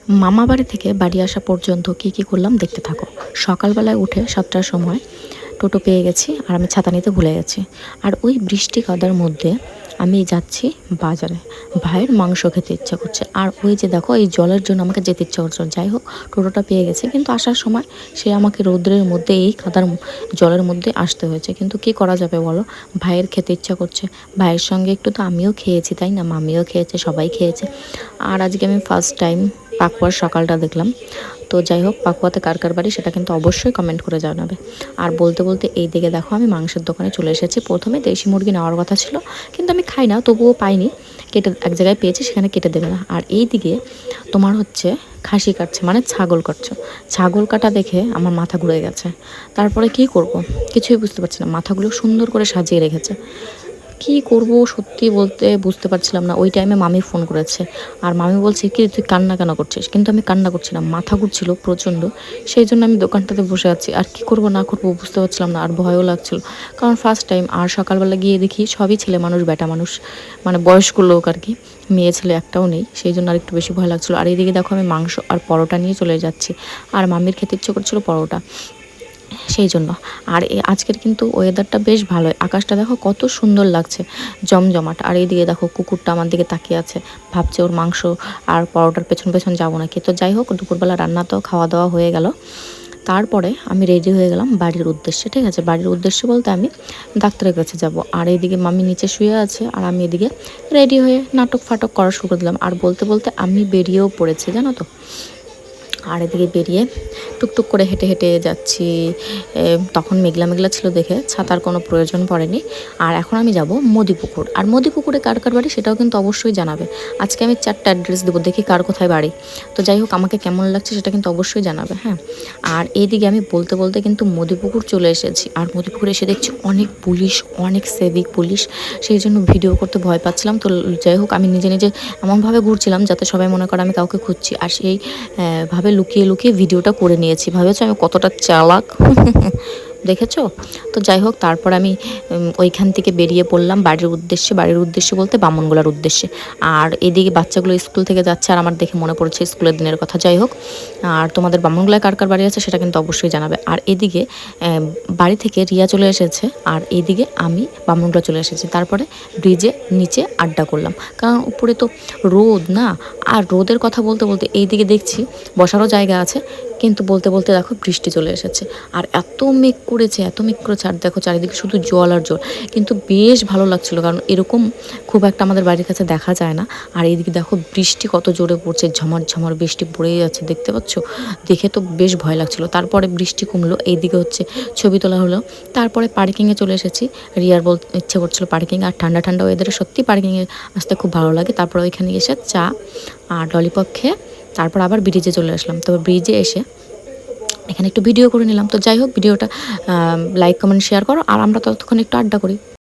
মামা বাড়ি থেকে বাড়ি আসা পর্যন্ত কি করলাম দেখতে থাকো। সকালবেলায় উঠে 7টার সময় টোটো পেয়ে গেছি আর আমি ছাতা নিতে ভুলে গেছি। আর ওই বৃষ্টি কাদার মধ্যে আমি যাচ্ছি বাজারে, ভাইয়ের মাংস খেতে ইচ্ছা করছে। আর ওই যে দেখো এই জলের জন্য আমাকে যেতে ইচ্ছা করছে। যাই হোক টোটোটা পেয়ে গেছে, কিন্তু আসার সময় সে আমাকে রৌদ্রের মধ্যে এই কাদার জলের মধ্যে আসতে হয়েছে। কিন্তু কি করা যাবে বলো, ভাইয়ের খেতে ইচ্ছা করছে। ভাইয়ের সঙ্গে একটু তো আমিও খেয়েছি, তাই না? মামিও খেয়েছে, সবাই খেয়েছে। আর আজকে আমি ফার্স্ট টাইম পাকুয়ার সকালটা দেখলাম। তো যাই হোক, পাকুয়াতে কার কার বাড়ি সেটা কিন্তু অবশ্যই কমেন্ট করে জানাবে। আর বলতে বলতে এই দিকে দেখো আমি মাংসের দোকানে চলে এসেছি। প্রথমে দেশি মুরগি নেওয়ার কথা ছিল, কিন্তু আমি খাই না, তবুও পাইনি। কেটে এক জায়গায় পেয়েছি, সেখানে কেটে দেবে না। আর এই দিকে তোমার হচ্ছে খাসি কাটছে, মানে ছাগল কাটছে। ছাগল কাটা দেখে আমার মাথা ঘুরে গেছে। তারপরে কি করব কিছুই বুঝতে পারছি না। মাথাগুলো সুন্দর করে সাজিয়ে রেখেছে, কি করব সত্যি বলতে বুঝতে পারছিলাম না। ওই টাইমে মামি ফোন করেছে, আর মামি বলছে কি তুই কান্না কেন করছিস? কিন্তু আমি কান্না করছি না, মাথা ঘুরছিল প্রচণ্ড। সেই জন্য আমি দোকানটাতে বসে আছি, আর কি করব না করব বুঝতে পারছিলাম না, আর ভয়ও লাগছিল, কারণ ফার্স্ট টাইম। আর সকালবেলা গিয়ে দেখি সবই ছেলে মানুষ, বেটা মানুষ, মানে বয়স্ক লোক আর কি, মেয়ে ছেলে একটাও নেই। সেই জন্য আর একটু বেশি ভয় লাগছিলো। আর এইদিকে দেখো আমি মাংস আর পরোটা নিয়ে চলে যাচ্ছি, আর মামির খেতে ইচ্ছে করছিল পরোটা, সেই জন্য। আর আজকের কিন্তু ওয়েদারটা বেশ ভালোই, আকাশটা দেখো কত সুন্দর লাগছে, জমজমাট। আর এইদিকে দেখো কুকুরটা আমার দিকে তাকিয়ে আছে, ভাবছে ওর মাংস আর পরোটার পেছন পেছন যাবো নাকি। তো যাই হোক, দুপুরবেলা রান্না তো খাওয়া দাওয়া হয়ে গেল। তারপরে আমি রেডি হয়ে গেলাম বাড়ির উদ্দেশ্যে। ঠিক আছে, বাড়ির উদ্দেশ্যে বলতে আমি ডাক্তারের কাছে যাব। আর এইদিকে মামি নিচে শুয়ে আছে, আর আমি এদিকে রেডি হয়ে নাটক ফাটক করা শুরু করে দিলাম। আর বলতে বলতে আমি বেরিয়েও পড়েছি, জানো তো। আর এদিকে বেরিয়ে টুকটুক করে হেঁটে হেঁটে যাচ্ছি। তখন মেঘলা মেঘলা ছিল দেখে ছাতার কোনো প্রয়োজন পড়েনি। আর এখন আমি যাব মদিপুকুর। আর মদিপুকুরে কার কার বাড়ি সেটাও কিন্তু অবশ্যই জানাবে। আজকে আমি 4টা অ্যাড্রেস দেবো, দেখি কার কোথায় বাড়ি। তো যাই হোক, আমাকে কেমন লাগছে সেটা কিন্তু অবশ্যই জানাবে, হ্যাঁ। আর এইদিকে আমি বলতে বলতে কিন্তু মদিপুকুর চলে এসেছি। আর মদিপুকুরে এসে দেখছি অনেক পুলিশ, অনেক সেভিক পুলিশ। সেই জন্য ভিডিও করতে ভয় পাচ্ছিলাম। তো যাই হোক, আমি নিজে নিজে এমনভাবে ঘুরছিলাম যাতে সবাই মনে করে আমি কাউকে খুঁজছি। আর সেই ভাবে লুকিয়ে লুকিয়ে ভিডিওটা করে নিয়েছি। ভাবেছো আমি কতটা চালাক? দেখেছো? তো যাই হোক, তারপর আমি ওইখান থেকে বেরিয়ে পড়লাম বাড়ির উদ্দেশ্যে বলতে বামনগোলার উদ্দেশ্যে। আর এদিকে বাচ্চাগুলো স্কুল থেকে যাচ্ছে, আর আমার দেখে মনে পড়ছে স্কুলের দিনের কথা। যাই হোক, আর তোমাদের বামনগোলায় কার কার বাড়ি আছে সেটা কিন্তু অবশ্যই জানাবে। আর এদিকে বাড়ি থেকে রিয়া চলে এসেছে, আর এইদিকে আমি বামনগোলা চলে এসেছি। তারপরে ব্রিজে নিচে আড্ডা করলাম, কারণ উপরে তো রোদ না। আর রোদের কথা বলতে বলতে এইদিকে দেখছি বসারও জায়গা আছে, কিন্তু বলতে বলতে দেখো বৃষ্টি চলে এসেছে। আর এত মেঘ করেছে, এত মেঘ করেছে, আর দেখো চারিদিকে শুধু জল আর জল। কিন্তু বেশ ভালো লাগছিলো, কারণ এরকম খুব একটা আমাদের বাড়ির কাছে দেখা যায় না। আর এইদিকে দেখো বৃষ্টি কত জোরে পড়ছে, ঝমর ঝমর বৃষ্টি পড়েই যাচ্ছে, দেখতে পাচ্ছ? দেখে তো বেশ ভয় লাগছিলো। তারপরে বৃষ্টি কমলো, এইদিকে হচ্ছে ছবি তোলা হলো। তারপরে পার্কিংয়ে চলে এসেছি। রিয়ার বলতে ইচ্ছে করছিলো পার্কিং, আর ঠান্ডা ঠান্ডা ওয়েদারে সত্যি পার্কিংয়ে আসতে খুব ভালো লাগে। তারপর ওইখানে এসে চা আর ললিপপ খেয়ে তারপর আবার ব্রিজে চলে আসলাম। তবে ব্রিজে এসে এখানে একটু ভিডিও করে নিলাম। তো যাই হোক, ভিডিওটা লাইক কমেন্ট শেয়ার করো, আর আমরা ততক্ষণ একটু আড্ডা করি।